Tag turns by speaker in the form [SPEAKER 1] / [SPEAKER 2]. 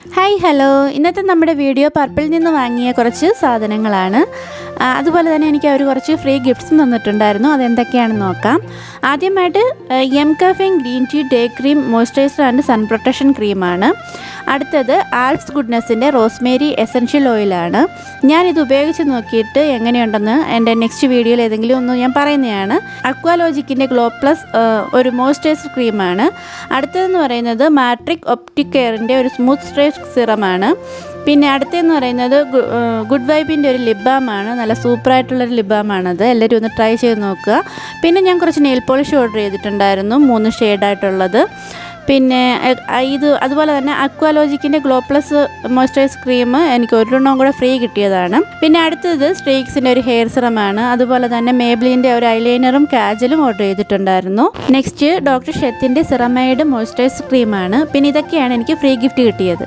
[SPEAKER 1] Hi hello, ഇന്നത്തെ നമ്മുടെ video പർപ്പിളിൽ നിന്ന് വാങ്ങിയ കുറച്ച് സാധനങ്ങളാണ്. അതുപോലെ തന്നെ എനിക്ക് അവർ കുറച്ച് ഫ്രീ ഗിഫ്റ്റ്സും തന്നിട്ടുണ്ടായിരുന്നു. അതെന്തൊക്കെയാണെന്ന് നോക്കാം. ആദ്യമായിട്ട് M caffeine green tea day cream moisturiser and sun protection ക്രീമാണ്. അടുത്തത് ആൽപ്സ് ഗുഡ്നെസ്സിൻ്റെ റോസ്മേരി എസൻഷ്യൽ ഓയിലാണ്. ഞാനിത് ഉപയോഗിച്ച് നോക്കിയിട്ട് എങ്ങനെയുണ്ടെന്ന് എൻ്റെ നെക്സ്റ്റ് വീഡിയോയിൽ ഏതെങ്കിലും ഒന്ന് ഞാൻ പറയുന്നതാണ്. അക്വാലോജിക്കിൻ്റെ ഗ്ലോ പ്ലസ് ഒരു മോയ്സ്ചറൈസർ ക്രീമാണ്. അടുത്തതെന്ന് പറയുന്നത് മാട്രിക് ഒപ്റ്റിക് കെയറിൻ്റെ ഒരു സ്മൂത്ത് സ്ട്രൈറ്റ് സിറമാണ്. പിന്നെ അടുത്തതെന്ന് പറയുന്നത് ഗുഡ് വൈബിൻ്റെ ഒരു ലിപ് ബാമാണ്. നല്ല സൂപ്പറായിട്ടുള്ളൊരു ലിപ് ബാമാണത്. എല്ലാവരും ഒന്ന് ട്രൈ ചെയ്ത് നോക്കുക. പിന്നെ ഞാൻ കുറച്ച് നെയിൽ പോളിഷ് ഓർഡർ ചെയ്തിട്ടുണ്ടായിരുന്നു, 3 ഷെയ്ഡായിട്ടുള്ളത്. പിന്നെ അതുപോലെ തന്നെ അക്വാലോജിക്കിൻ്റെ ഗ്ലോ പ്ലസ് മോയ്സ്ചറൈസ് ക്രീം എനിക്ക് ഒരെണ്ണം കൂടെ ഫ്രീ കിട്ടിയതാണ്. പിന്നെ അടുത്തത് സ്ട്രീക്സിൻ്റെ ഒരു ഹെയർ സിറമാണ്. അതുപോലെ തന്നെ മേബ്ലിൻ്റെ ഒരു ഐലൈനറും കാജലും ഓർഡർ ചെയ്തിട്ടുണ്ടായിരുന്നു. നെക്സ്റ്റ് ഡോക്ടർ ഷെത്തിൻ്റെ സിറമൈഡ് മോയ്സ്ചറൈസ് ക്രീമാണ്. പിന്നെ ഇതൊക്കെയാണ് എനിക്ക് ഫ്രീ ഗിഫ്റ്റ് കിട്ടിയത്.